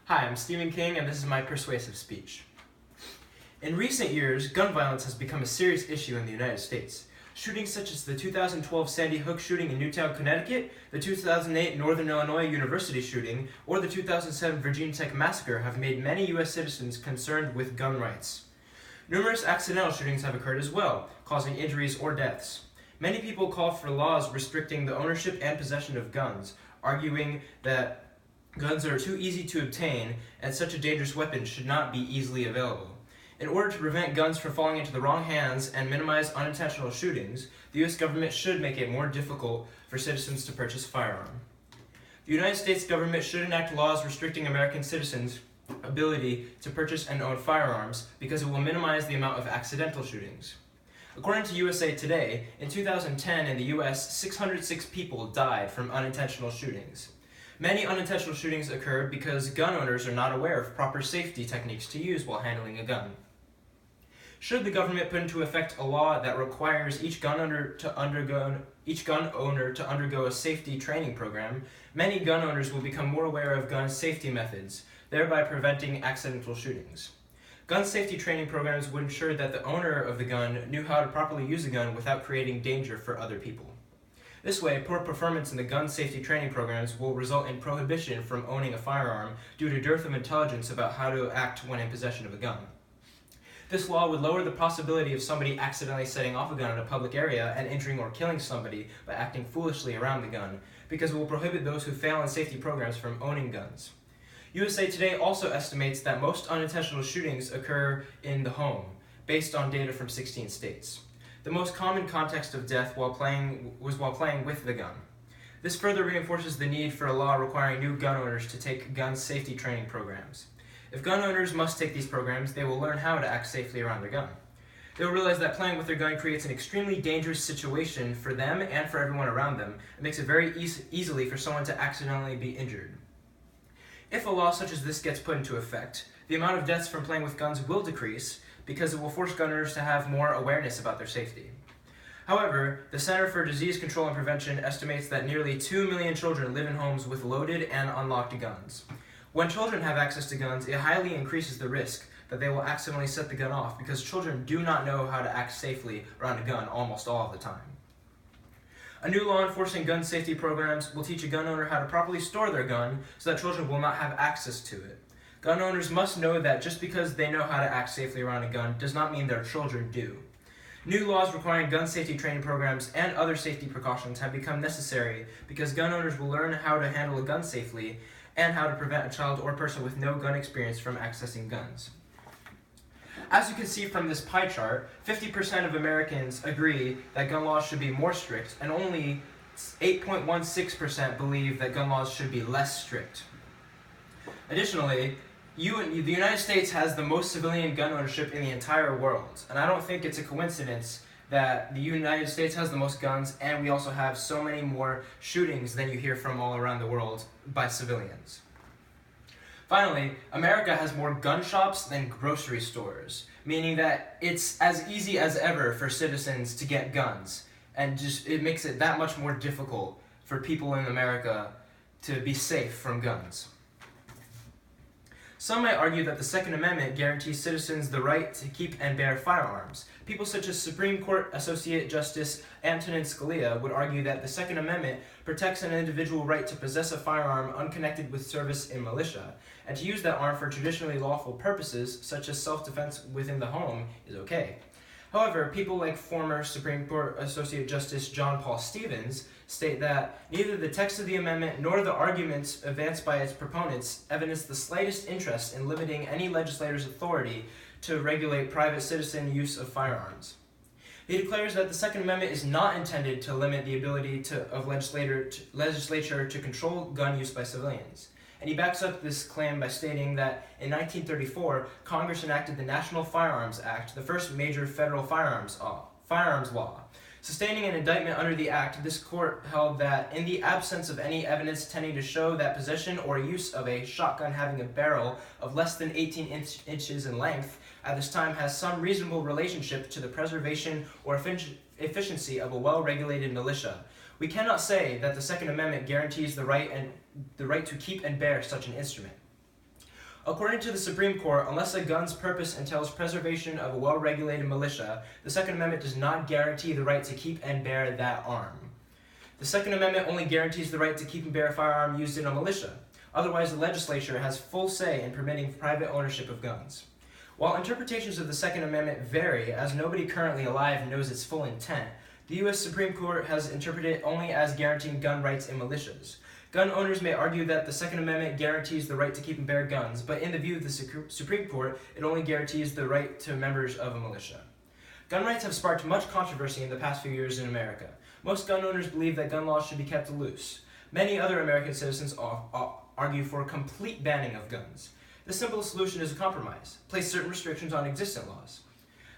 Hi, I'm Stephen King, and this is my persuasive speech. In recent years, gun violence has become a serious issue in the United States. Shootings such as the 2012 Sandy Hook shooting in Newtown, Connecticut, the 2008 Northern Illinois University shooting, or the 2007 Virginia Tech massacre have made many U.S. citizens concerned with gun rights. Numerous accidental shootings have occurred as well, causing injuries or deaths. Many people call for laws restricting the ownership and possession of guns, arguing that guns are too easy to obtain and such a dangerous weapon should not be easily available. In order to prevent guns from falling into the wrong hands and minimize unintentional shootings, the U.S. government should make it more difficult for citizens to purchase a firearm. The United States government should enact laws restricting American citizens' ability to purchase and own firearms because it will minimize the amount of accidental shootings. According to USA Today, in 2010 in the U.S., 606 people died from unintentional shootings. Many unintentional shootings occur because gun owners are not aware of proper safety techniques to use while handling a gun. Should the government put into effect a law that requires each gun owner to undergo a safety training program, many gun owners will become more aware of gun safety methods, thereby preventing accidental shootings. Gun safety training programs would ensure that the owner of the gun knew how to properly use a gun without creating danger for other people. This way, poor performance in the gun safety training programs will result in prohibition from owning a firearm due to dearth of intelligence about how to act when in possession of a gun. This law would lower the possibility of somebody accidentally setting off a gun in a public area and injuring or killing somebody by acting foolishly around the gun, because it will prohibit those who fail in safety programs from owning guns. USA Today also estimates that most unintentional shootings occur in the home, based on data from 16 states. The most common context of death was while playing with the gun. This further reinforces the need for a law requiring new gun owners to take gun safety training programs. If gun owners must take these programs, they will learn how to act safely around their gun. They will realize that playing with their gun creates an extremely dangerous situation for them and for everyone around them. It makes it very easily for someone to accidentally be injured. If a law such as this gets put into effect, the amount of deaths from playing with guns will decrease, because it will force gun owners to have more awareness about their safety. However, the Center for Disease Control and Prevention estimates that nearly 2 million children live in homes with loaded and unlocked guns. When children have access to guns, it highly increases the risk that they will accidentally set the gun off because children do not know how to act safely around a gun almost all of the time. A new law enforcing gun safety programs will teach a gun owner how to properly store their gun so that children will not have access to it. Gun owners must know that just because they know how to act safely around a gun does not mean their children do. New laws requiring gun safety training programs and other safety precautions have become necessary because gun owners will learn how to handle a gun safely and how to prevent a child or person with no gun experience from accessing guns. As you can see from this pie chart, 50% of Americans agree that gun laws should be more strict, and only 8.16% believe that gun laws should be less strict. Additionally, the United States has the most civilian gun ownership in the entire world, and I don't think it's a coincidence that the United States has the most guns and we also have so many more shootings than you hear from all around the world by civilians. Finally, America has more gun shops than grocery stores, meaning that it's as easy as ever for citizens to get guns, and it makes it that much more difficult for people in America to be safe from guns. Some might argue that the Second Amendment guarantees citizens the right to keep and bear firearms. People such as Supreme Court Associate Justice Antonin Scalia would argue that the Second Amendment protects an individual right to possess a firearm unconnected with service in militia, and to use that arm for traditionally lawful purposes, such as self-defense within the home, is okay. However, people like former Supreme Court Associate Justice John Paul Stevens state that neither the text of the amendment nor the arguments advanced by its proponents evidence the slightest interest in limiting any legislator's authority to regulate private citizen use of firearms. He declares that the Second Amendment is not intended to limit the ability of legislature to control gun use by civilians. And he backs up this claim by stating that in 1934, Congress enacted the National Firearms Act, the first major federal firearms law. Sustaining an indictment under the act, this court held that in the absence of any evidence tending to show that possession or use of a shotgun having a barrel of less than 18 inches in length at this time has some reasonable relationship to the preservation or efficiency of a well-regulated militia, we cannot say that the Second Amendment guarantees the right to keep and bear such an instrument. According to the Supreme Court, unless a gun's purpose entails preservation of a well-regulated militia, the Second Amendment does not guarantee the right to keep and bear that arm. The Second Amendment only guarantees the right to keep and bear a firearm used in a militia. Otherwise, the legislature has full say in permitting private ownership of guns. While interpretations of the Second Amendment vary, as nobody currently alive knows its full intent, the U.S. Supreme Court has interpreted it only as guaranteeing gun rights in militias. Gun owners may argue that the Second Amendment guarantees the right to keep and bear guns, but in the view of the Supreme Court, it only guarantees the right to members of a militia. Gun rights have sparked much controversy in the past few years in America. Most gun owners believe that gun laws should be kept loose. Many other American citizens argue for a complete banning of guns. The simplest solution is a compromise. Place certain restrictions on existing laws.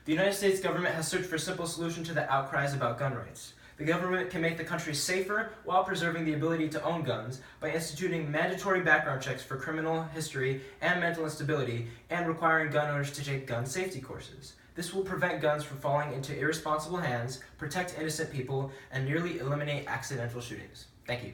The United States government has searched for a simple solution to the outcries about gun rights. The government can make the country safer while preserving the ability to own guns by instituting mandatory background checks for criminal history and mental instability and requiring gun owners to take gun safety courses. This will prevent guns from falling into irresponsible hands, protect innocent people, and nearly eliminate accidental shootings. Thank you.